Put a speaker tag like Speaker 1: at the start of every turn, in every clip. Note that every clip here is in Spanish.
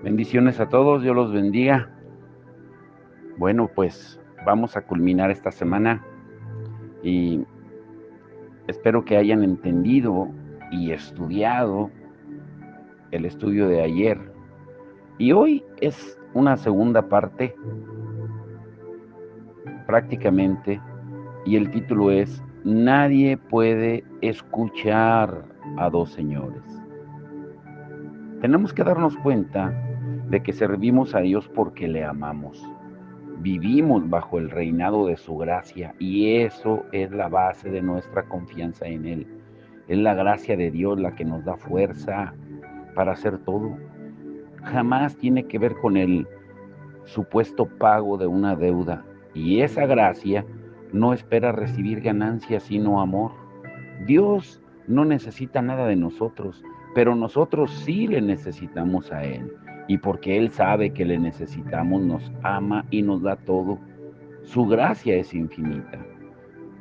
Speaker 1: Bendiciones a todos, Dios los bendiga. Bueno, pues vamos a culminar esta semana y espero que hayan entendido y estudiado el estudio de ayer. Y hoy es una segunda parte prácticamente y el título es Nadie puede escuchar a dos señores. Tenemos que darnos cuenta de que servimos a Dios porque le amamos. Vivimos bajo el reinado de su gracia y eso es la base de nuestra confianza en Él. Es la gracia de Dios la que nos da fuerza para hacer todo. Jamás tiene que ver con el supuesto pago de una deuda. Y esa gracia no espera recibir ganancias sino amor. Dios no necesita nada de nosotros, pero nosotros sí le necesitamos a Él. Y porque Él sabe que le necesitamos, nos ama y nos da todo. Su gracia es infinita.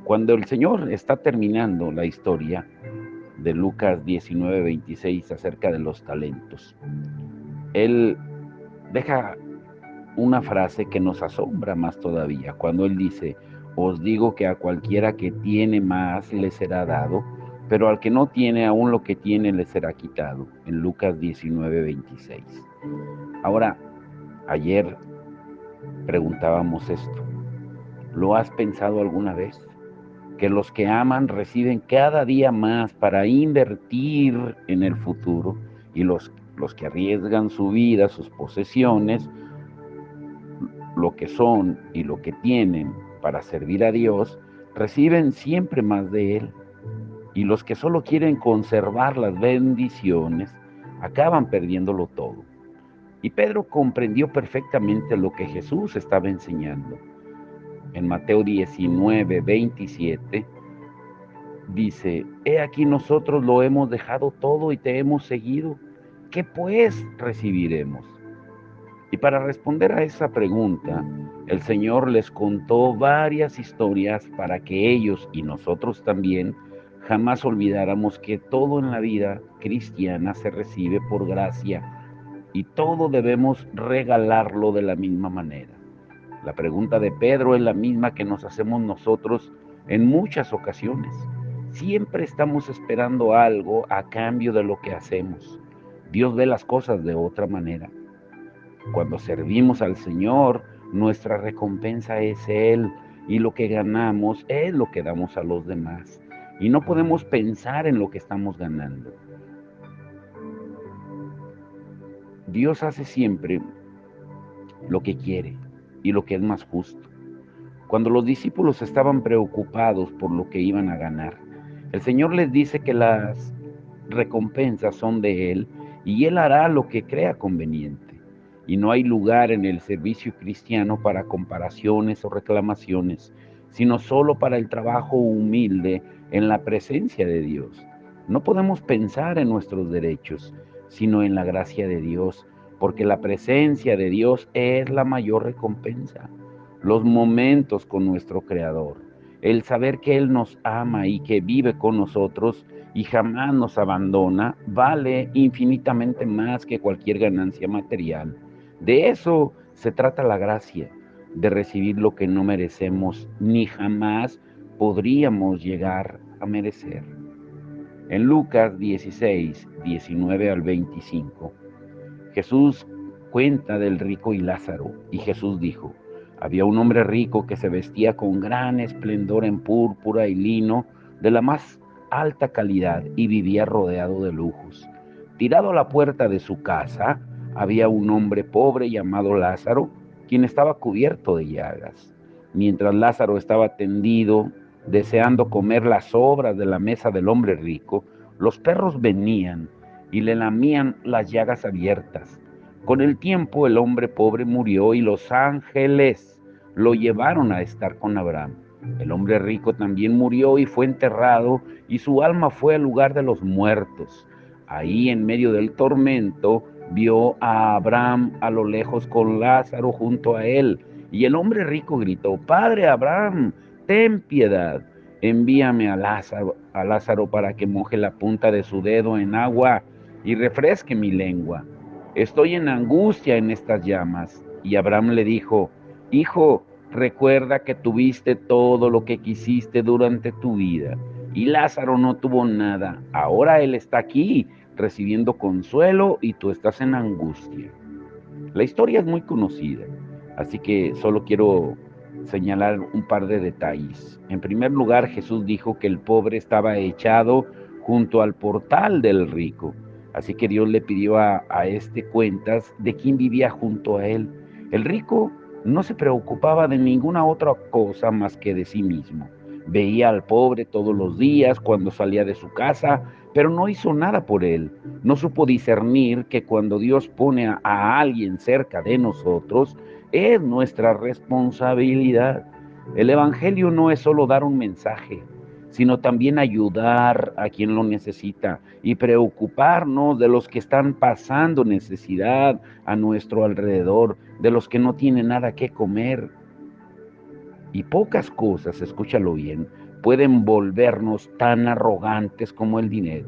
Speaker 1: Cuando el Señor está terminando la historia de Lucas 19:26 acerca de los talentos, Él deja una frase que nos asombra más todavía, cuando Él dice, os digo que a cualquiera que tiene más le será dado, pero al que no tiene aún lo que tiene le será quitado, en Lucas 19:26. Ahora, ayer preguntábamos esto, ¿lo has pensado alguna vez? Que los que aman reciben cada día más para invertir en el futuro y los que arriesgan su vida, sus posesiones, lo que son y lo que tienen para servir a Dios, reciben siempre más de Él. Y los que solo quieren conservar las bendiciones, acaban perdiéndolo todo. Y Pedro comprendió perfectamente lo que Jesús estaba enseñando. En Mateo 19:27 dice, he aquí nosotros lo hemos dejado todo y te hemos seguido. ¿Qué pues recibiremos? Y para responder a esa pregunta, el Señor les contó varias historias para que ellos y nosotros también jamás olvidáramos que todo en la vida cristiana se recibe por gracia y todo debemos regalarlo de la misma manera. La pregunta de Pedro es la misma que nos hacemos nosotros en muchas ocasiones. Siempre estamos esperando algo a cambio de lo que hacemos. Dios ve las cosas de otra manera. Cuando servimos al Señor, nuestra recompensa es Él y lo que ganamos es lo que damos a los demás. Y no podemos pensar en lo que estamos ganando. Dios hace siempre lo que quiere y lo que es más justo. Cuando los discípulos estaban preocupados por lo que iban a ganar, el Señor les dice que las recompensas son de Él y Él hará lo que crea conveniente. Y no hay lugar en el servicio cristiano para comparaciones o reclamaciones, sino solo para el trabajo humilde en la presencia de Dios. No podemos pensar en nuestros derechos, sino en la gracia de Dios, porque la presencia de Dios es la mayor recompensa. Los momentos con nuestro Creador, el saber que Él nos ama y que vive con nosotros y jamás nos abandona, vale infinitamente más que cualquier ganancia material. De eso se trata la gracia, de recibir lo que no merecemos ni jamás podríamos llegar a merecer. En Lucas 16:19 al 25, Jesús cuenta del rico y Lázaro, y Jesús dijo, había un hombre rico que se vestía con gran esplendor en púrpura y lino de la más alta calidad y vivía rodeado de lujos. Tirado a la puerta de su casa había un hombre pobre llamado Lázaro, quien estaba cubierto de llagas. Mientras Lázaro estaba tendido, deseando comer las sobras de la mesa del hombre rico, los perros venían y le lamían las llagas abiertas. Con el tiempo el hombre pobre murió y los ángeles lo llevaron a estar con Abraham. El hombre rico también murió y fue enterrado y su alma fue al lugar de los muertos. Ahí en medio del tormento vio a Abraham a lo lejos con Lázaro junto a él. Y el hombre rico gritó, Padre Abraham, ten piedad, envíame a Lázaro para que moje la punta de su dedo en agua y refresque mi lengua, estoy en angustia en estas llamas. Y Abraham le dijo, hijo, recuerda que tuviste todo lo que quisiste durante tu vida, y Lázaro no tuvo nada. Ahora él está aquí recibiendo consuelo y tú estás en angustia. La historia es muy conocida, así que solo quiero señalar un par de detalles. En primer lugar, Jesús dijo que el pobre estaba echado junto al portal del rico. Así que Dios le pidió a este cuentas de quién vivía junto a él. El rico no se preocupaba de ninguna otra cosa más que de sí mismo. Veía al pobre todos los días cuando salía de su casa, pero no hizo nada por él. No supo discernir que cuando Dios pone a alguien cerca de nosotros, es nuestra responsabilidad. El Evangelio no es solo dar un mensaje, sino también ayudar a quien lo necesita y preocuparnos de los que están pasando necesidad a nuestro alrededor, de los que no tienen nada que comer. Y pocas cosas, escúchalo bien, pueden volvernos tan arrogantes como el dinero.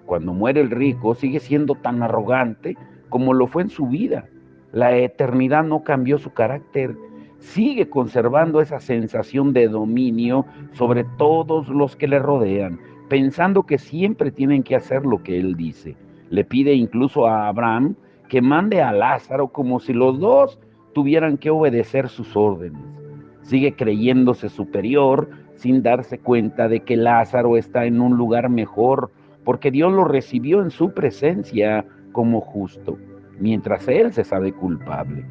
Speaker 1: Cuando muere el rico, sigue siendo tan arrogante como lo fue en su vida. La eternidad no cambió su carácter. Sigue conservando esa sensación de dominio sobre todos los que le rodean, pensando que siempre tienen que hacer lo que él dice. Le pide incluso a Abraham que mande a Lázaro como si los dos tuvieran que obedecer sus órdenes. Sigue creyéndose superior sin darse cuenta de que Lázaro está en un lugar mejor, porque Dios lo recibió en su presencia como justo, mientras él se sabe culpable.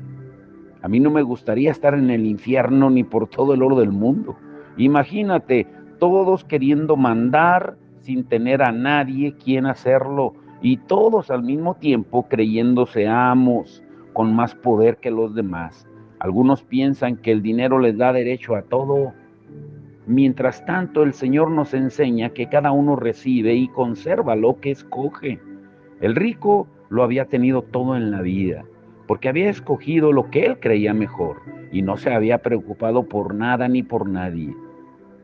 Speaker 1: A mí no me gustaría estar en el infierno ni por todo el oro del mundo. Imagínate, todos queriendo mandar sin tener a nadie quien hacerlo, y todos al mismo tiempo creyéndose amos con más poder que los demás. Algunos piensan que el dinero les da derecho a todo. Mientras tanto, el Señor nos enseña que cada uno recibe y conserva lo que escoge. El rico lo había tenido todo en la vida, porque había escogido lo que él creía mejor y no se había preocupado por nada ni por nadie.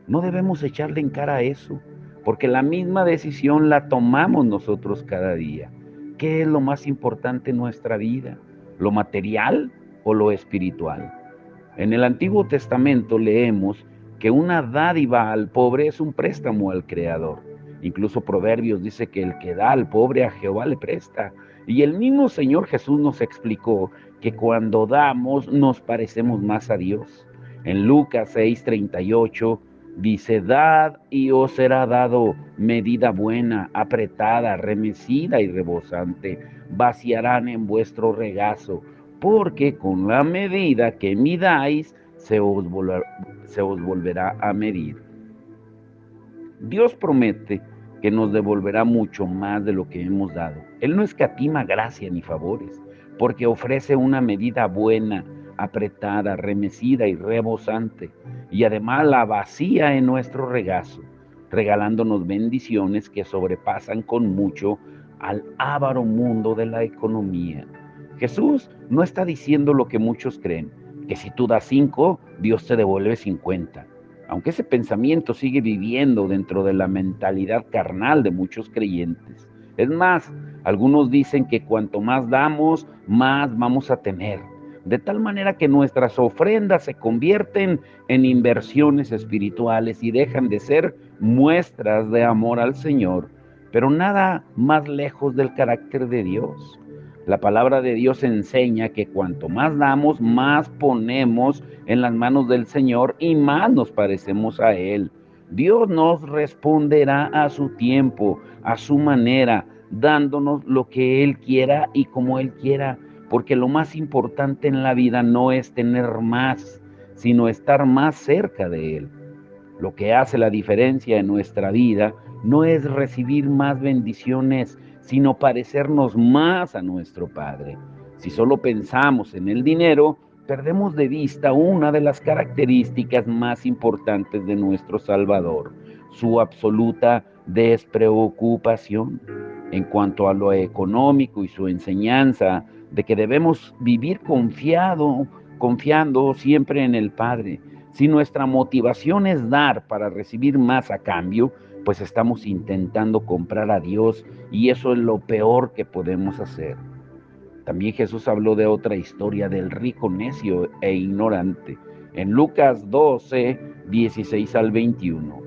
Speaker 1: No debemos echarle en cara eso, porque la misma decisión la tomamos nosotros cada día. ¿Qué es lo más importante en nuestra vida? ¿Lo material o lo espiritual? En el Antiguo Testamento leemos que una dádiva al pobre es un préstamo al Creador. Incluso Proverbios dice que el que da al pobre a Jehová le presta. Y el mismo Señor Jesús nos explicó que cuando damos nos parecemos más a Dios. En Lucas 6:38 dice, dad y os será dado medida buena, apretada, remecida y rebosante, vaciarán en vuestro regazo, porque con la medida que midáis se os volverá a medir. Dios promete que nos devolverá mucho más de lo que hemos dado. Él no escatima gracia ni favores, porque ofrece una medida buena, apretada, remecida y rebosante, y además la vacía en nuestro regazo, regalándonos bendiciones que sobrepasan con mucho al avaro mundo de la economía. Jesús no está diciendo lo que muchos creen, que si tú das 5, Dios te devuelve 50. Aunque ese pensamiento sigue viviendo dentro de la mentalidad carnal de muchos creyentes. Es más, algunos dicen que cuanto más damos, más vamos a tener. De tal manera que nuestras ofrendas se convierten en inversiones espirituales y dejan de ser muestras de amor al Señor, pero nada más lejos del carácter de Dios. La palabra de Dios enseña que cuanto más damos, más ponemos en las manos del Señor y más nos parecemos a Él. Dios nos responderá a su tiempo, a su manera, dándonos lo que Él quiera y como Él quiera, porque lo más importante en la vida no es tener más, sino estar más cerca de Él. Lo que hace la diferencia en nuestra vida no es recibir más bendiciones, sino parecernos más a nuestro Padre. Si solo pensamos en el dinero, perdemos de vista una de las características más importantes de nuestro Salvador, su absoluta despreocupación. En cuanto a lo económico y su enseñanza de que debemos vivir confiando siempre en el Padre. Si nuestra motivación es dar para recibir más a cambio, pues estamos intentando comprar a Dios y eso es lo peor que podemos hacer. También Jesús habló de otra historia del rico necio e ignorante en Lucas 12, 16 al 21.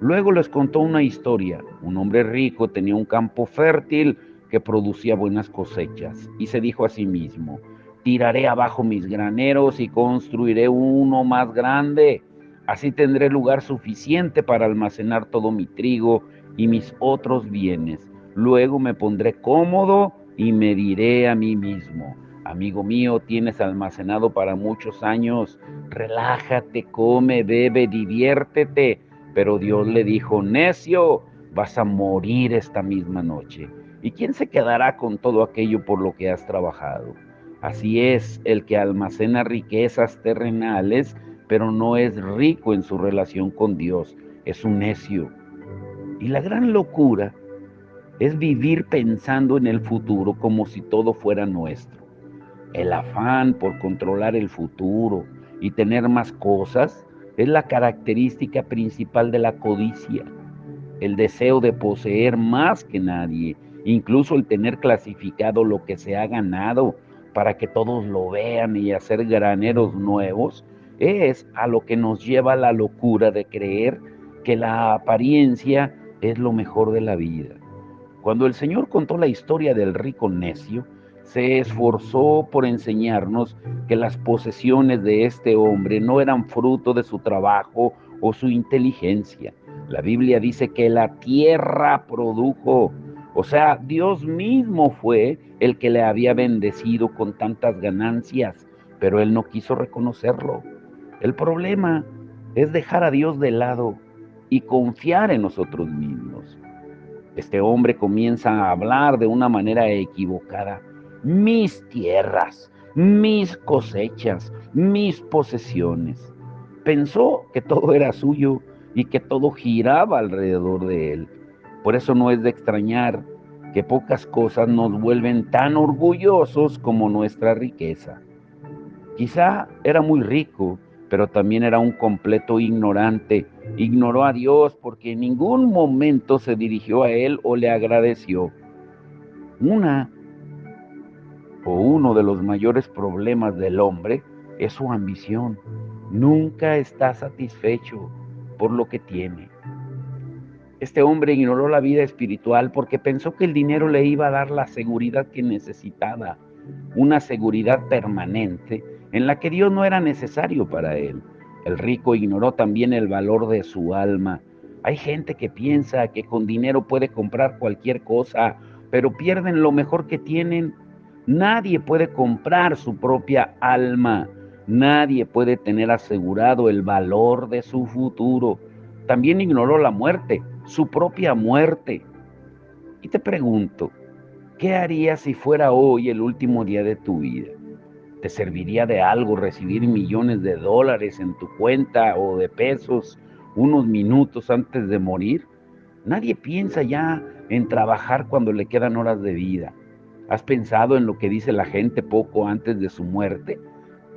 Speaker 1: Luego les contó una historia. Un hombre rico tenía un campo fértil que producía buenas cosechas y se dijo a sí mismo: tiraré abajo mis graneros y construiré uno más grande. Así tendré lugar suficiente para almacenar todo mi trigo y mis otros bienes. Luego me pondré cómodo y me diré a mí mismo: amigo mío, tienes almacenado para muchos años. Relájate, come, bebe, diviértete. Pero Dios le dijo: necio, vas a morir esta misma noche. ¿Y quién se quedará con todo aquello por lo que has trabajado? Así es el que almacena riquezas terrenales, pero no es rico en su relación con Dios. Es un necio. Y la gran locura es vivir pensando en el futuro como si todo fuera nuestro. El afán por controlar el futuro y tener más cosas es la característica principal de la codicia. El deseo de poseer más que nadie, incluso el tener clasificado lo que se ha ganado para que todos lo vean y hacer graneros nuevos, es a lo que nos lleva la locura de creer que la apariencia es lo mejor de la vida. Cuando el Señor contó la historia del rico necio, se esforzó por enseñarnos que las posesiones de este hombre no eran fruto de su trabajo o su inteligencia. La Biblia dice que la tierra produjo, o sea, Dios mismo fue el que le había bendecido con tantas ganancias, pero él no quiso reconocerlo. El problema es dejar a Dios de lado y confiar en nosotros mismos. Este hombre comienza a hablar de una manera equivocada. Mis tierras, mis cosechas, mis posesiones. Pensó que todo era suyo y que todo giraba alrededor de él. Por eso no es de extrañar que pocas cosas nos vuelven tan orgullosos como nuestra riqueza. Quizá era muy rico, pero también era un completo ignorante. Ignoró a Dios porque en ningún momento se dirigió a Él o le agradeció. Una Uno de los mayores problemas del hombre es su ambición. Nunca está satisfecho por lo que tiene. Este hombre ignoró la vida espiritual porque pensó que el dinero le iba a dar la seguridad que necesitaba, una seguridad permanente en la que Dios no era necesario para él. El rico ignoró también el valor de su alma. Hay gente que piensa que con dinero puede comprar cualquier cosa, pero pierden lo mejor que tienen. Nadie puede comprar su propia alma. Nadie puede tener asegurado el valor de su futuro. También ignoró la muerte, su propia muerte. Y te pregunto, ¿qué harías si fuera hoy el último día de tu vida? ¿Te serviría de algo recibir millones de dólares en tu cuenta o de pesos unos minutos antes de morir? Nadie piensa ya en trabajar cuando le quedan horas de vida. ¿Has pensado en lo que dice la gente poco antes de su muerte?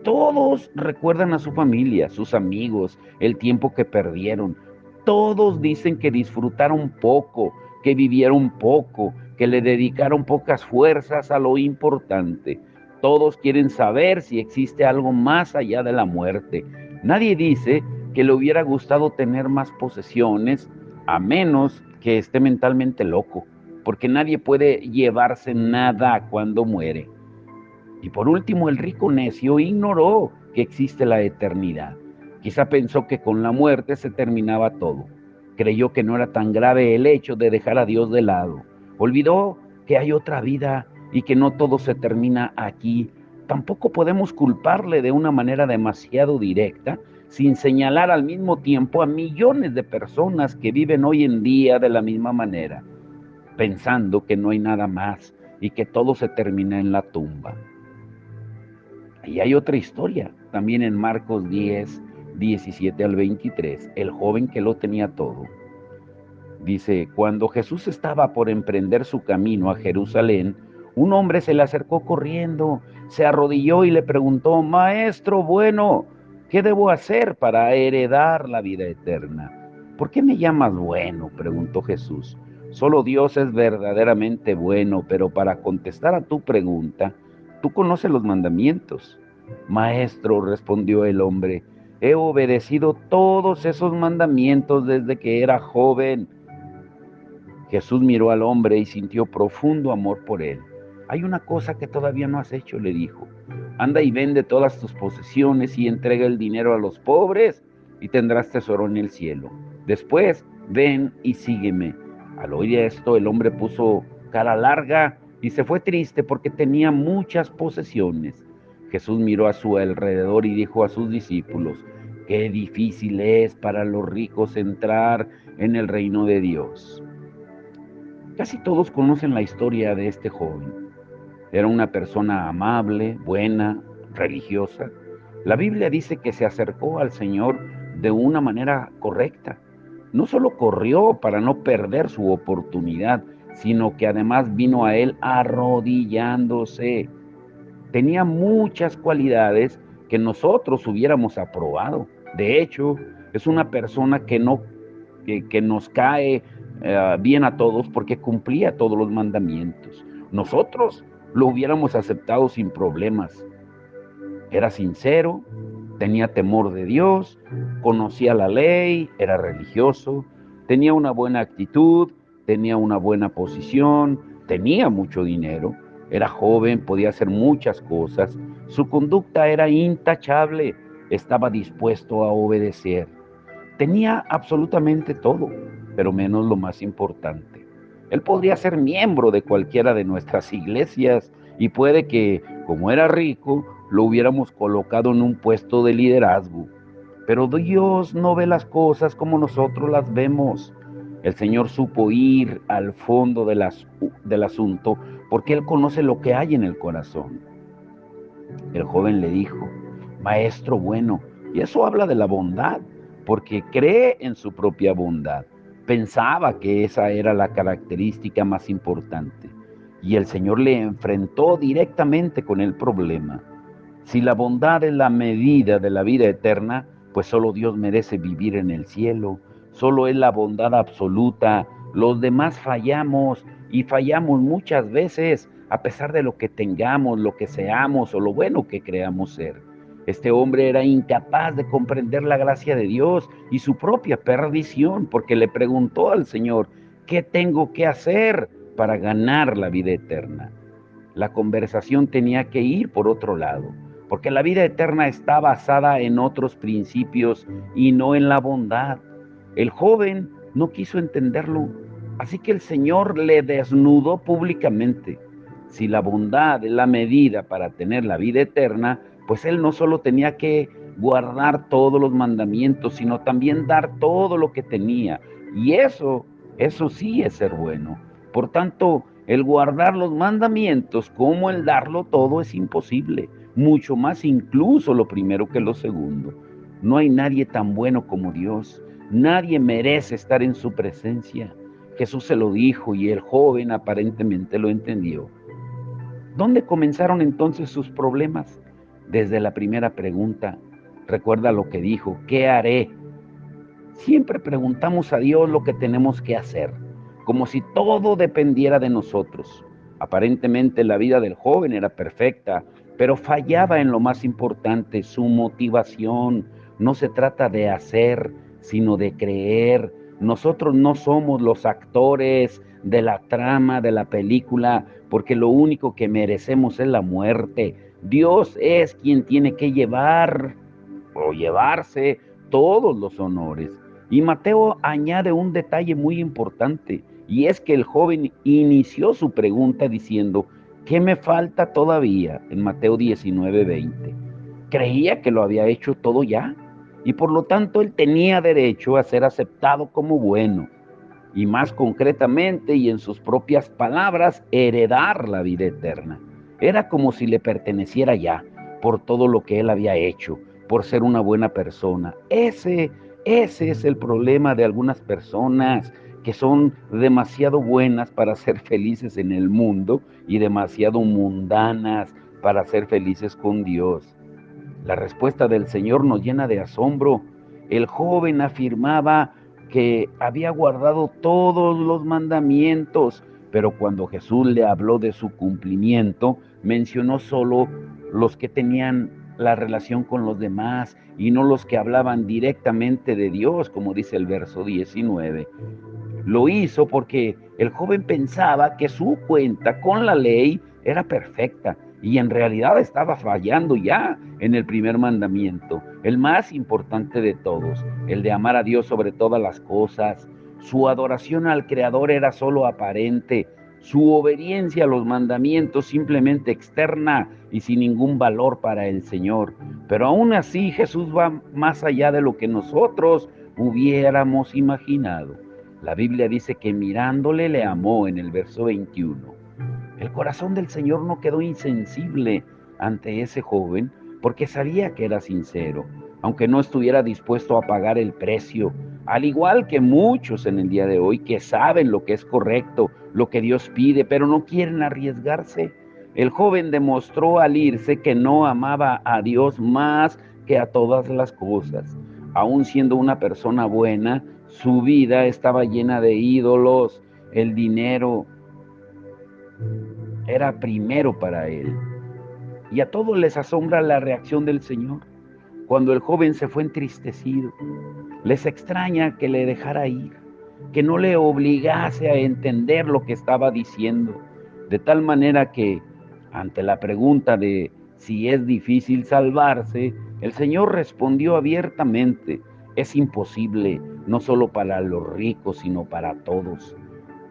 Speaker 1: Todos recuerdan a su familia, sus amigos, el tiempo que perdieron. Todos dicen que disfrutaron poco, que vivieron poco, que le dedicaron pocas fuerzas a lo importante. Todos quieren saber si existe algo más allá de la muerte. Nadie dice que le hubiera gustado tener más posesiones, a menos que esté mentalmente loco, porque nadie puede llevarse nada cuando muere. Y por último, el rico necio ignoró que existe la eternidad. Quizá pensó que con la muerte se terminaba todo. Creyó que no era tan grave el hecho de dejar a Dios de lado. Olvidó que hay otra vida y que no todo se termina aquí. Tampoco podemos culparle de una manera demasiado directa, sin señalar al mismo tiempo a millones de personas que viven hoy en día de la misma manera, pensando que no hay nada más y que todo se termina en la tumba. Y hay otra historia, también en Marcos 10, 17 al 23, el joven que lo tenía todo. Dice: cuando Jesús estaba por emprender su camino a Jerusalén, un hombre se le acercó corriendo, se arrodilló y le preguntó: Maestro bueno, ¿qué debo hacer para heredar la vida eterna? ¿Por qué me llamas bueno?, preguntó Jesús. Solo Dios es verdaderamente bueno, pero para contestar a tu pregunta, tú conoces los mandamientos. Maestro, respondió el hombre, he obedecido todos esos mandamientos desde que era joven. Jesús miró al hombre y sintió profundo amor por él. Hay una cosa que todavía no has hecho, le dijo. Anda y vende todas tus posesiones y entrega el dinero a los pobres y tendrás tesoro en el cielo. Después, ven y sígueme. Al oír esto, el hombre puso cara larga y se fue triste porque tenía muchas posesiones. Jesús miró a su alrededor y dijo a sus discípulos, qué difícil es para los ricos entrar en el reino de Dios. Casi todos conocen la historia de este joven. Era una persona amable, buena, religiosa. La Biblia dice que se acercó al Señor de una manera correcta. No solo corrió para no perder su oportunidad, sino que además vino a Él arrodillándose. Tenía muchas cualidades que nosotros hubiéramos aprobado. De hecho, es una persona que nos cae bien a todos porque cumplía todos los mandamientos. Nosotros lo hubiéramos aceptado sin problemas. Era sincero, tenía temor de Dios, conocía la ley, era religioso, tenía una buena actitud, tenía una buena posición, tenía mucho dinero, era joven, podía hacer muchas cosas, su conducta era intachable, estaba dispuesto a obedecer. Tenía absolutamente todo, pero menos lo más importante. Él podría ser miembro de cualquiera de nuestras iglesias y puede que, como era rico, lo hubiéramos colocado en un puesto de liderazgo. Pero Dios no ve las cosas como nosotros las vemos. El Señor supo ir al fondo del asunto porque Él conoce lo que hay en el corazón. El joven le dijo, Maestro bueno, y eso habla de la bondad, porque cree en su propia bondad. Pensaba que esa era la característica más importante. Y el Señor le enfrentó directamente con el problema. Si la bondad es la medida de la vida eterna, pues solo Dios merece vivir en el cielo. Solo es la bondad absoluta. Los demás fallamos y fallamos muchas veces, a pesar de lo que tengamos, lo que seamos o lo bueno que creamos ser. Este hombre era incapaz de comprender la gracia de Dios y su propia perdición, porque le preguntó al Señor, ¿qué tengo que hacer para ganar la vida eterna? La conversación tenía que ir por otro lado, porque la vida eterna está basada en otros principios y no en la bondad. El joven no quiso entenderlo, así que el Señor le desnudó públicamente. Si la bondad es la medida para tener la vida eterna, pues él no solo tenía que guardar todos los mandamientos, sino también dar todo lo que tenía. Y eso sí es ser bueno. Por tanto, el guardar los mandamientos como el darlo todo es imposible, mucho más incluso lo primero que lo segundo. No hay nadie tan bueno como Dios, nadie merece estar en su presencia. Jesús se lo dijo y el joven aparentemente lo entendió. ¿Dónde comenzaron entonces sus problemas? Desde la primera pregunta. Recuerda lo que dijo, ¿qué haré? Siempre preguntamos a Dios lo que tenemos que hacer, como si todo dependiera de nosotros. Aparentemente la vida del joven era perfecta, pero fallaba en lo más importante, su motivación. No se trata de hacer, sino de creer. Nosotros no somos los actores de la trama de la película, porque lo único que merecemos es la muerte. Dios es quien tiene que llevar o llevarse todos los honores. Y Mateo añade un detalle muy importante, y es que el joven inició su pregunta diciendo, ¿qué me falta todavía? En Mateo 19:20. Creía que lo había hecho todo ya, y por lo tanto él tenía derecho a ser aceptado como bueno, y más concretamente y en sus propias palabras, heredar la vida eterna. Era como si le perteneciera ya, por todo lo que él había hecho, por ser una buena persona. Ese es el problema de algunas personas que son demasiado buenas para ser felices en el mundo y demasiado mundanas para ser felices con Dios. La respuesta del Señor nos llena de asombro. El joven afirmaba, que había guardado todos los mandamientos, pero cuando Jesús le habló de su cumplimiento, mencionó solo los que tenían la relación con los demás y no los que hablaban directamente de Dios, como dice el verso 19. Lo hizo porque el joven pensaba que su cuenta con la ley era perfecta y en realidad estaba fallando ya en el primer mandamiento, el más importante de todos, el de amar a Dios sobre todas las cosas. Su adoración al Creador era solo aparente, su obediencia a los mandamientos simplemente externa y sin ningún valor para el Señor. Pero aún así Jesús va más allá de lo que nosotros hubiéramos imaginado. La Biblia dice que mirándole le amó en el verso 21. El corazón del Señor no quedó insensible ante ese joven porque sabía que era sincero, aunque no estuviera dispuesto a pagar el precio, al igual que muchos en el día de hoy que saben lo que es correcto, lo que Dios pide, pero no quieren arriesgarse. El joven demostró al irse que no amaba a Dios más que a todas las cosas. Aún siendo una persona buena, su vida estaba llena de ídolos, el dinero era primero para él. Y a todos les asombra la reacción del Señor. Cuando el joven se fue entristecido, les extraña que le dejara ir, que no le obligase a entender lo que estaba diciendo, de tal manera que, ante la pregunta de si es difícil salvarse, el Señor respondió abiertamente: es imposible, no solo para los ricos, sino para todos.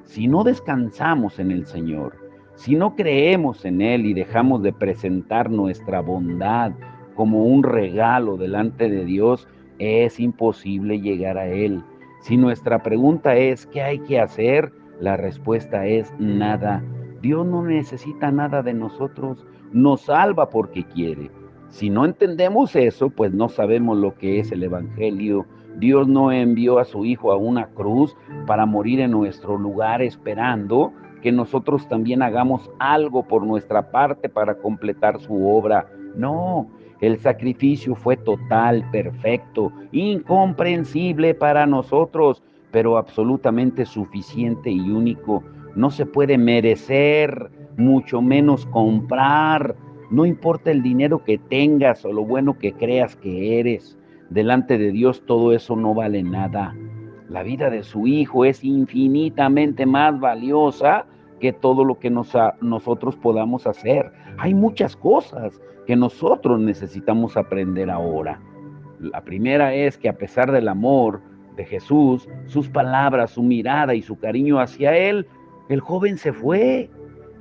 Speaker 1: Si no descansamos en el Señor, si no creemos en Él y dejamos de presentar nuestra bondad como un regalo delante de Dios, es imposible llegar a Él. Si nuestra pregunta es ¿qué hay que hacer?, la respuesta es nada. Dios no necesita nada de nosotros, nos salva porque quiere. Si no entendemos eso, pues no sabemos lo que es el Evangelio. Dios no envió a su Hijo a una cruz para morir en nuestro lugar esperando que nosotros también hagamos algo por nuestra parte para completar su obra. No, el sacrificio fue total, perfecto, incomprensible para nosotros, pero absolutamente suficiente y único. No se puede merecer, mucho menos comprar. No importa el dinero que tengas o lo bueno que creas que eres. Delante de Dios todo eso no vale nada. La vida de su Hijo es infinitamente más valiosa que todo lo que nosotros podamos hacer. Hay muchas cosas que nosotros necesitamos aprender ahora. La primera es que a pesar del amor de Jesús, sus palabras, su mirada y su cariño hacia él, el joven se fue.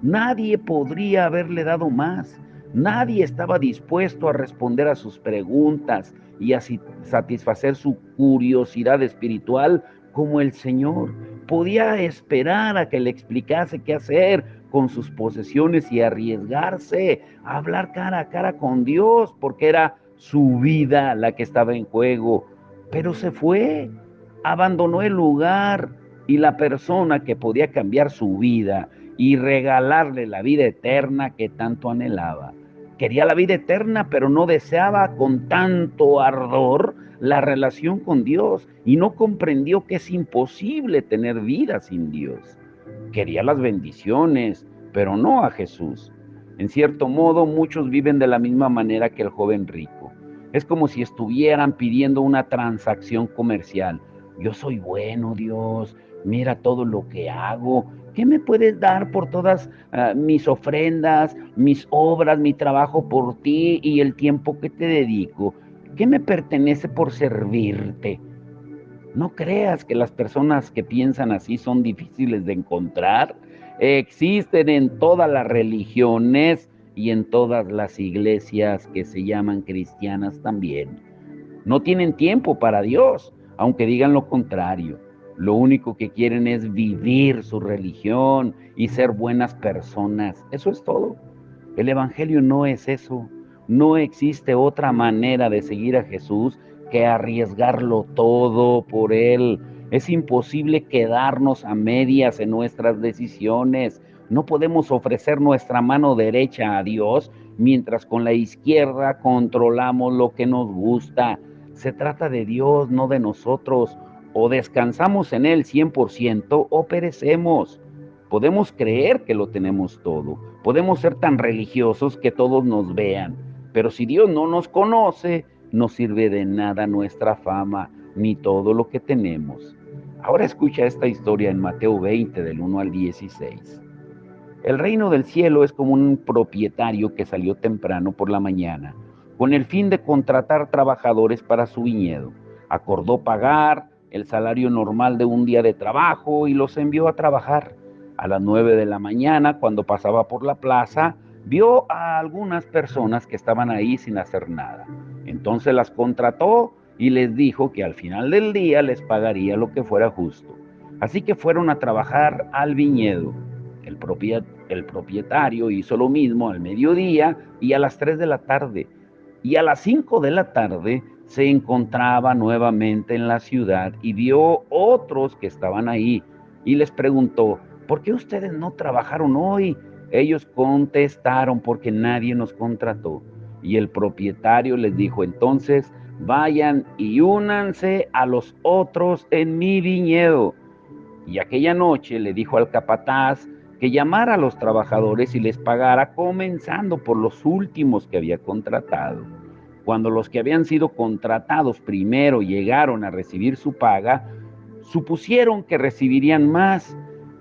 Speaker 1: Nadie podría haberle dado más. Nadie estaba dispuesto a responder a sus preguntas y a satisfacer su curiosidad espiritual como el Señor. Podía esperar a que le explicase qué hacer con sus posesiones y arriesgarse a hablar cara a cara con Dios, porque era su vida la que estaba en juego. Pero se fue, abandonó el lugar y la persona que podía cambiar su vida y regalarle la vida eterna que tanto anhelaba. Quería la vida eterna, pero no deseaba con tanto ardor la relación con Dios y no comprendió que es imposible tener vida sin Dios. Quería las bendiciones, pero no a Jesús. En cierto modo, muchos viven de la misma manera que el joven rico. Es como si estuvieran pidiendo una transacción comercial. Yo soy bueno, Dios, mira todo lo que hago. ¿Qué me puedes dar por todas mis ofrendas, mis obras, mi trabajo por ti y el tiempo que te dedico? ¿Qué me pertenece por servirte? No creas que las personas que piensan así son difíciles de encontrar. Existen en todas las religiones y en todas las iglesias que se llaman cristianas también. No tienen tiempo para Dios, aunque digan lo contrario. Lo único que quieren es vivir su religión y ser buenas personas. Eso es todo. El Evangelio no es eso. No existe otra manera de seguir a Jesús que arriesgarlo todo por Él. Es imposible quedarnos a medias en nuestras decisiones. No podemos ofrecer nuestra mano derecha a Dios mientras con la izquierda controlamos lo que nos gusta. Se trata de Dios, no de nosotros. o descansamos en Él 100% o perecemos. Podemos creer que lo tenemos todo. Podemos ser tan religiosos que todos nos vean. Pero si Dios no nos conoce, no sirve de nada nuestra fama ni todo lo que tenemos. Ahora escucha esta historia en Mateo 20, del 1 al 16. El reino del cielo es como un propietario que salió temprano por la mañana, con el fin de contratar trabajadores para su viñedo. Acordó pagar el salario normal de un día de trabajo y los envió a trabajar. A las 9 de la mañana, cuando pasaba por la plaza, vio a algunas personas que estaban ahí sin hacer nada. Entonces las contrató y les dijo que al final del día les pagaría lo que fuera justo. Así que fueron a trabajar al viñedo. El propietario hizo lo mismo al mediodía y a las 3 de la tarde. Y a las 5 de la tarde se encontraba nuevamente en la ciudad y vio otros que estaban ahí y les preguntó: ¿por qué ustedes no trabajaron hoy? Ellos contestaron: porque nadie nos contrató. Y el propietario les dijo: entonces vayan y únanse a los otros en mi viñedo. Y aquella noche le dijo al capataz que llamara a los trabajadores y les pagara, comenzando por los últimos que había contratado. Cuando los que habían sido contratados primero llegaron a recibir su paga, supusieron que recibirían más,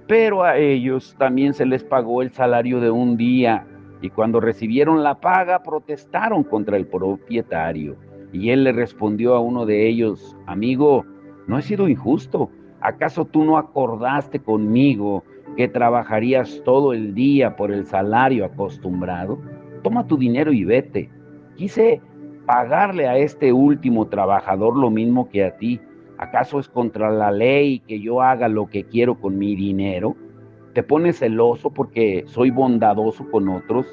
Speaker 1: pero a ellos también se les pagó el salario de un día. Y cuando recibieron la paga, protestaron contra el propietario. Y él le respondió a uno de ellos: amigo, no he sido injusto. ¿Acaso tú no acordaste conmigo que trabajarías todo el día por el salario acostumbrado? Toma tu dinero y vete. Quise pagarle a este último trabajador lo mismo que a ti. ¿Acaso es contra la ley que yo haga lo que quiero con mi dinero? ¿Te pones celoso porque soy bondadoso con otros?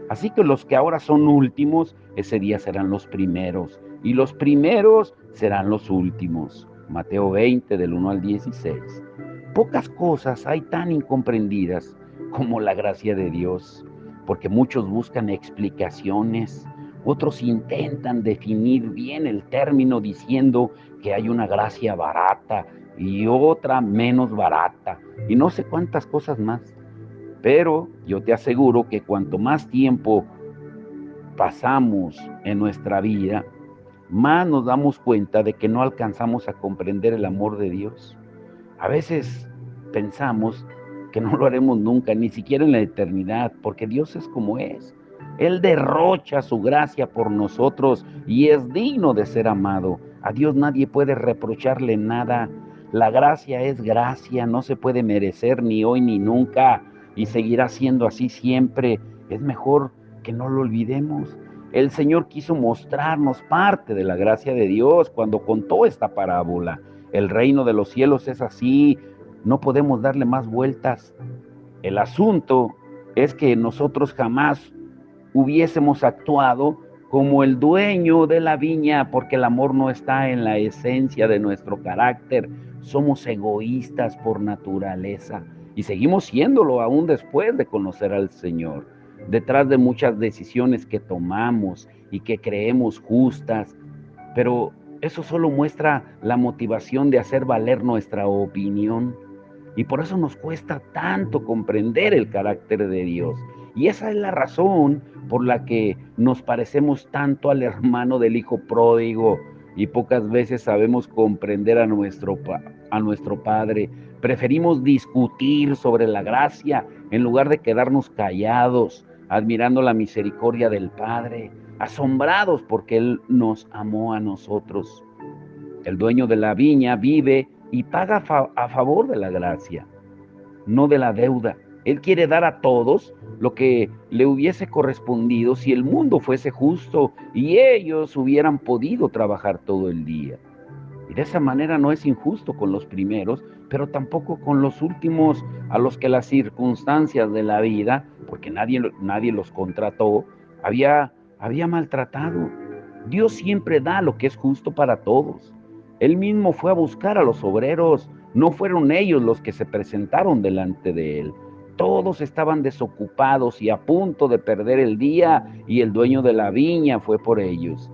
Speaker 1: Así que los que ahora son últimos, ese día serán los primeros, y los primeros serán los últimos. Mateo 20, del 1 al 16. Pocas cosas hay tan incomprendidas como la gracia de Dios, porque muchos buscan explicaciones, otros intentan definir bien el término diciendo que hay una gracia barata y otra menos barata, y no sé cuántas cosas más. Pero yo te aseguro que cuanto más tiempo pasamos en nuestra vida, más nos damos cuenta de que no alcanzamos a comprender el amor de Dios. A veces pensamos que no lo haremos nunca, ni siquiera en la eternidad, porque Dios es como es. Él derrocha su gracia por nosotros y es digno de ser amado. A Dios nadie puede reprocharle nada. La gracia es gracia, no se puede merecer ni hoy ni nunca, y seguirá siendo así siempre. Es mejor que no lo olvidemos. El Señor quiso mostrarnos parte de la gracia de Dios cuando contó esta parábola. El reino de los cielos es así, no podemos darle más vueltas. El asunto es que nosotros jamás hubiésemos actuado como el dueño de la viña, porque el amor no está en la esencia de nuestro carácter. Somos egoístas por naturaleza y seguimos siéndolo aún después de conocer al Señor. Detrás de muchas decisiones que tomamos y que creemos justas, pero eso solo muestra la motivación de hacer valer nuestra opinión. Y por eso nos cuesta tanto comprender el carácter de Dios. Y esa es la razón por la que nos parecemos tanto al hermano del hijo pródigo y pocas veces sabemos comprender a nuestro Padre. Preferimos discutir sobre la gracia en lugar de quedarnos callados, admirando la misericordia del Padre, asombrados porque Él nos amó a nosotros. El dueño de la viña vive y paga a favor de la gracia, no de la deuda. Él quiere dar a todos lo que le hubiese correspondido si el mundo fuese justo y ellos hubieran podido trabajar todo el día. Y de esa manera no es injusto con los primeros, pero tampoco con los últimos, a los que las circunstancias de la vida, porque nadie los contrató, había maltratado. Dios siempre da lo que es justo para todos. Él mismo fue a buscar a los obreros, no fueron ellos los que se presentaron delante de él. Todos estaban desocupados y a punto de perder el día, y el dueño de la viña fue por ellos.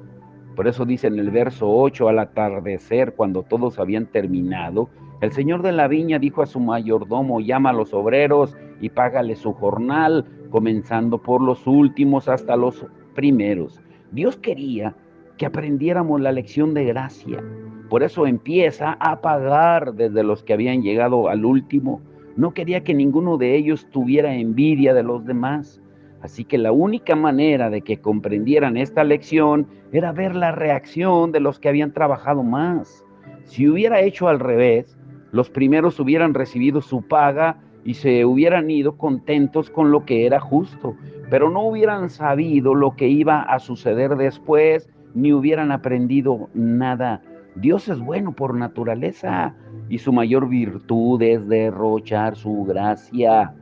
Speaker 1: Por eso dice en el verso 8, al atardecer, cuando todos habían terminado, el señor de la viña dijo a su mayordomo: llama a los obreros y págale su jornal, comenzando por los últimos hasta los primeros. Dios quería que aprendiéramos la lección de gracia. Por eso empieza a pagar desde los que habían llegado al último. No quería que ninguno de ellos tuviera envidia de los demás. Así que la única manera de que comprendieran esta lección era ver la reacción de los que habían trabajado más. Si hubiera hecho al revés, los primeros hubieran recibido su paga y se hubieran ido contentos con lo que era justo, pero no hubieran sabido lo que iba a suceder después, ni hubieran aprendido nada. Dios es bueno por naturaleza y su mayor virtud es derrochar su gracia.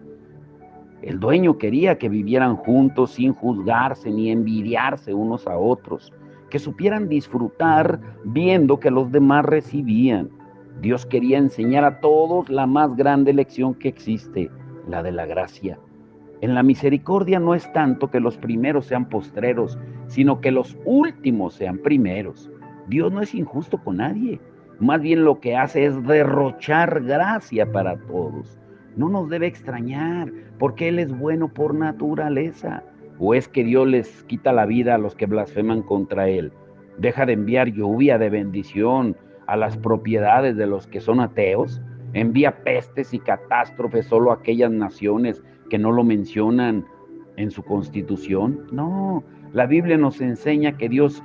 Speaker 1: El dueño quería que vivieran juntos sin juzgarse ni envidiarse unos a otros, que supieran disfrutar viendo que los demás recibían. Dios quería enseñar a todos la más grande lección que existe, la de la gracia. En la misericordia no es tanto que los primeros sean postreros, sino que los últimos sean primeros. Dios no es injusto con nadie, más bien lo que hace es derrochar gracia para todos. No nos debe extrañar, porque Él es bueno por naturaleza. ¿O es que Dios les quita la vida a los que blasfeman contra Él? ¿Deja de enviar lluvia de bendición a las propiedades de los que son ateos? ¿Envía pestes y catástrofes solo a aquellas naciones que no lo mencionan en su constitución? No, la Biblia nos enseña que Dios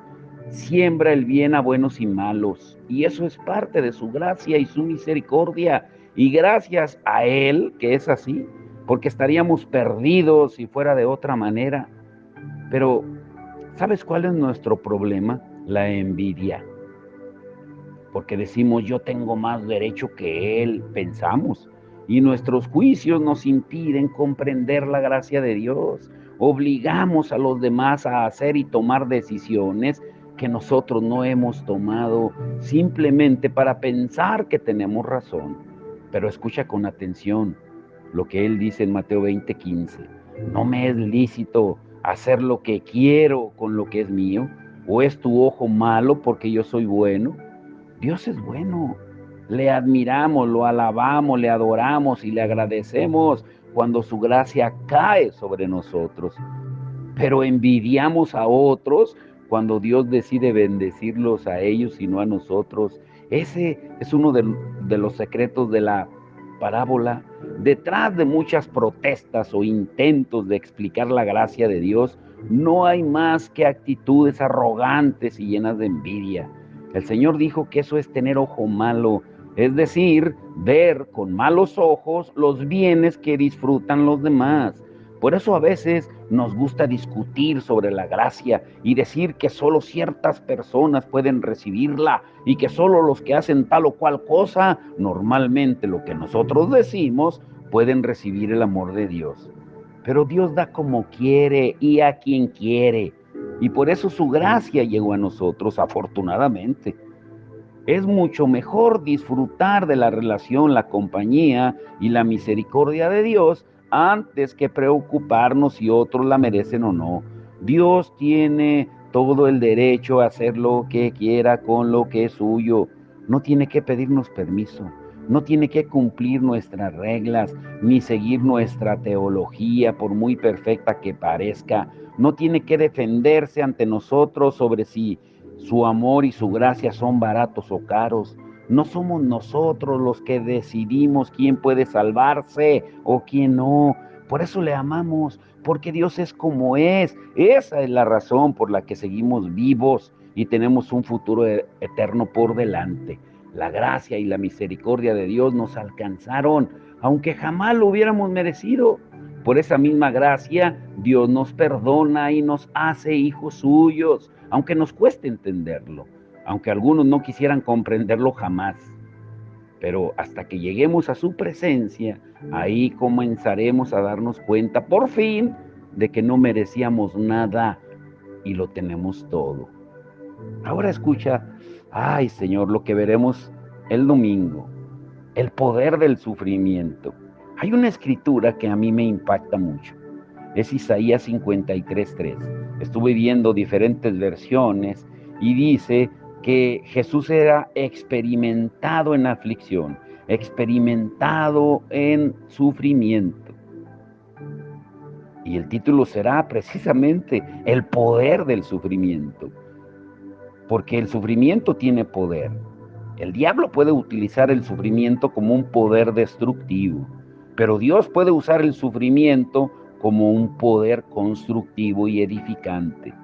Speaker 1: siembra el bien a buenos y malos, y eso es parte de su gracia y su misericordia, y gracias a Él que es así, porque estaríamos perdidos si fuera de otra manera. Pero, ¿sabes cuál es nuestro problema? La envidia. Porque decimos: yo tengo más derecho que él, pensamos, y nuestros juicios nos impiden comprender la gracia de Dios. Obligamos a los demás a hacer y tomar decisiones que nosotros no hemos tomado, simplemente para pensar que tenemos razón. Pero escucha con atención lo que él dice en Mateo 20:15. ¿No me es lícito hacer lo que quiero con lo que es mío? ¿O es tu ojo malo porque yo soy bueno? Dios es bueno. Le admiramos, lo alabamos, le adoramos y le agradecemos cuando su gracia cae sobre nosotros. Pero envidiamos a otros cuando Dios decide bendecirlos a ellos y no a nosotros. Ese es uno de los secretos de la parábola. Detrás de muchas protestas o intentos de explicar la gracia de Dios, no hay más que actitudes arrogantes y llenas de envidia. El Señor dijo que eso es tener ojo malo, es decir, ver con malos ojos los bienes que disfrutan los demás. Por eso a veces nos gusta discutir sobre la gracia y decir que solo ciertas personas pueden recibirla y que solo los que hacen tal o cual cosa, normalmente lo que nosotros decimos, pueden recibir el amor de Dios. Pero Dios da como quiere y a quien quiere. Y por eso su gracia llegó a nosotros, afortunadamente. Es mucho mejor disfrutar de la relación, la compañía y la misericordia de Dios antes que preocuparnos si otros la merecen o no. Dios tiene todo el derecho a hacer lo que quiera con lo que es suyo. No tiene que pedirnos permiso, no tiene que cumplir nuestras reglas, ni seguir nuestra teología por muy perfecta que parezca. No tiene que defenderse ante nosotros sobre si su amor y su gracia son baratos o caros. No somos nosotros los que decidimos quién puede salvarse o quién no. Por eso le amamos, porque Dios es como es. Esa es la razón por la que seguimos vivos y tenemos un futuro eterno por delante. La gracia y la misericordia de Dios nos alcanzaron, aunque jamás lo hubiéramos merecido. Por esa misma gracia, Dios nos perdona y nos hace hijos suyos, aunque nos cueste entenderlo, aunque algunos no quisieran comprenderlo jamás. Pero hasta que lleguemos a su presencia, ahí comenzaremos a darnos cuenta, por fin, de que no merecíamos nada y lo tenemos todo. Ahora escucha, ay Señor, lo que veremos el domingo, el poder del sufrimiento. Hay una escritura que a mí me impacta mucho. Es Isaías 53:3. Estuve viendo diferentes versiones y dice que Jesús era experimentado en aflicción, experimentado en sufrimiento. Y el título será precisamente el poder del sufrimiento, porque el sufrimiento tiene poder. El diablo puede utilizar el sufrimiento como un poder destructivo, pero Dios puede usar el sufrimiento como un poder constructivo y edificante.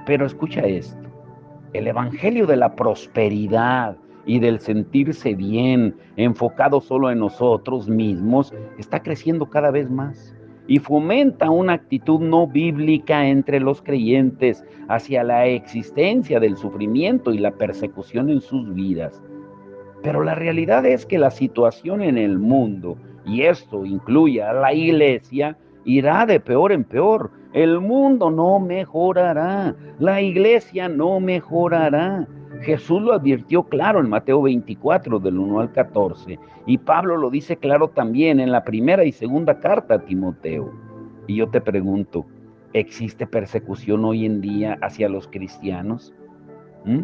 Speaker 1: Pero escucha esto, el evangelio de la prosperidad y del sentirse bien, enfocado solo en nosotros mismos, está creciendo cada vez más y fomenta una actitud no bíblica entre los creyentes hacia la existencia del sufrimiento y la persecución en sus vidas. Pero la realidad es que la situación en el mundo, y esto incluye a la iglesia, irá de peor en peor. El mundo no mejorará, la iglesia no mejorará. Jesús lo advirtió claro en Mateo 24, del 1 al 14, y Pablo lo dice claro también en la primera y segunda carta a Timoteo. Y yo te pregunto, ¿existe persecución hoy en día hacia los cristianos? ¿Mm?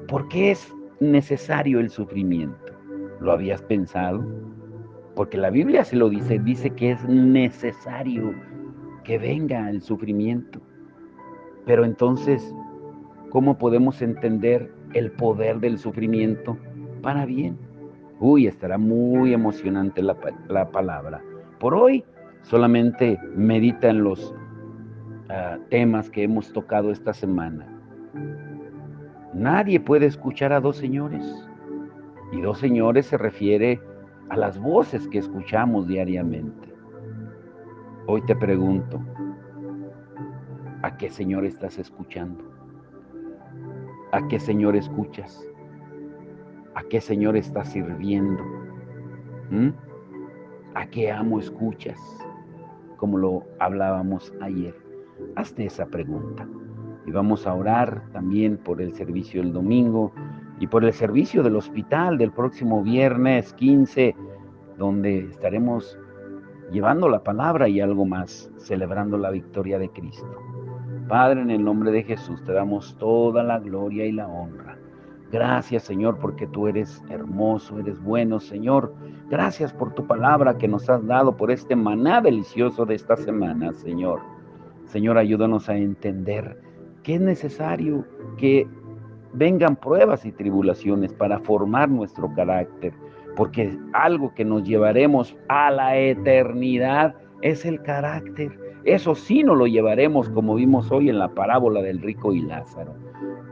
Speaker 1: ¿Por qué es necesario el sufrimiento? ¿Lo habías pensado? Porque la Biblia se lo dice, dice que es necesario que venga el sufrimiento. Pero entonces, ¿cómo podemos entender el poder del sufrimiento para bien? Uy, estará muy emocionante la palabra. Por hoy, solamente medita en los temas que hemos tocado esta semana. Nadie puede escuchar a dos señores. Y dos señores se refiere a las voces que escuchamos diariamente. Hoy te pregunto, ¿a qué Señor estás escuchando? ¿A qué Señor escuchas? ¿A qué Señor estás sirviendo? ¿Mm? ¿A qué amo escuchas? Como lo hablábamos ayer. Hazte esa pregunta. Y vamos a orar también por el servicio del domingo y por el servicio del hospital del próximo viernes 15, donde estaremos llevando la palabra y algo más, celebrando la victoria de Cristo. Padre, en el nombre de Jesús te damos toda la gloria y la honra. Gracias, Señor, porque tú eres hermoso, eres bueno, Señor. Gracias por tu palabra que nos has dado, por este maná delicioso de esta semana, Señor. Señor, ayúdanos a entender que es necesario que vengan pruebas y tribulaciones para formar nuestro carácter, porque algo que nos llevaremos a la eternidad es el carácter. Eso sí nos lo llevaremos, como vimos hoy en la parábola del rico y Lázaro.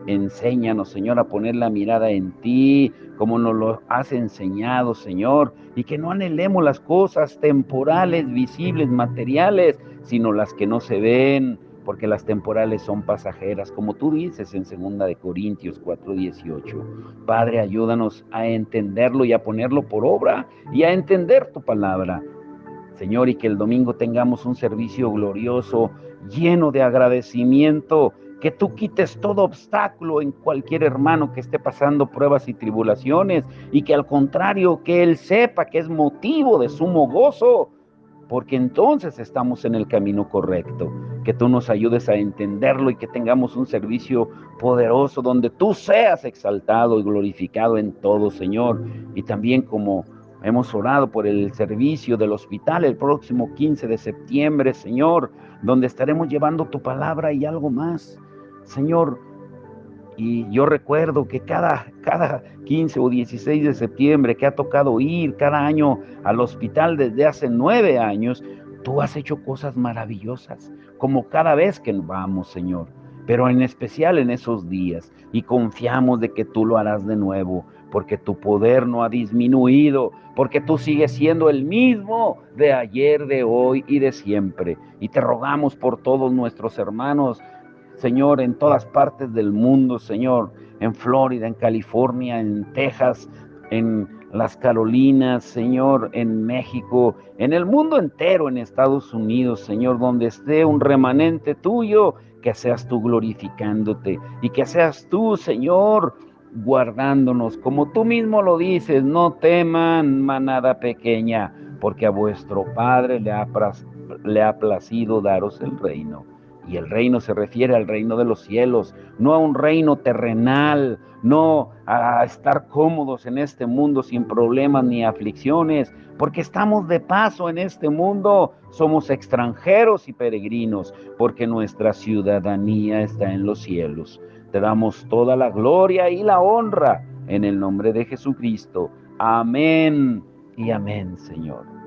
Speaker 1: Enséñanos, Señor, a poner la mirada en ti, como nos lo has enseñado, Señor, y que no anhelemos las cosas temporales, visibles, materiales, sino las que no se ven, porque las temporales son pasajeras, como tú dices en 2 Corintios 4:18. Padre, ayúdanos a entenderlo y a ponerlo por obra y a entender tu palabra. Señor, y que el domingo tengamos un servicio glorioso, lleno de agradecimiento, que tú quites todo obstáculo en cualquier hermano que esté pasando pruebas y tribulaciones, y que al contrario, que él sepa que es motivo de sumo gozo, porque entonces estamos en el camino correcto. Que tú nos ayudes a entenderlo y que tengamos un servicio poderoso donde tú seas exaltado y glorificado en todo, Señor. Y también como hemos orado por el servicio del hospital el próximo 15 de septiembre, Señor, donde estaremos llevando tu palabra y algo más, Señor. Y yo recuerdo que cada 15 o 16 de septiembre que ha tocado ir cada año al hospital desde hace 9 años, tú has hecho cosas maravillosas, como cada vez que vamos, Señor, pero en especial en esos días. Y confiamos de que tú lo harás de nuevo, porque tu poder no ha disminuido, porque tú sigues siendo el mismo de ayer, de hoy y de siempre. Y te rogamos por todos nuestros hermanos, Señor, en todas partes del mundo, Señor, en Florida, en California, en Texas, en las Carolinas, Señor, en México, en el mundo entero, en Estados Unidos, Señor, donde esté un remanente tuyo, que seas tú glorificándote y que seas tú, Señor, guardándonos, como tú mismo lo dices, no teman, manada pequeña, porque a vuestro Padre le ha placido daros el reino. Y el reino se refiere al reino de los cielos, no a un reino terrenal, no a estar cómodos en este mundo sin problemas ni aflicciones, porque estamos de paso en este mundo, somos extranjeros y peregrinos, porque nuestra ciudadanía está en los cielos. Te damos toda la gloria y la honra en el nombre de Jesucristo. Amén y amén, Señor.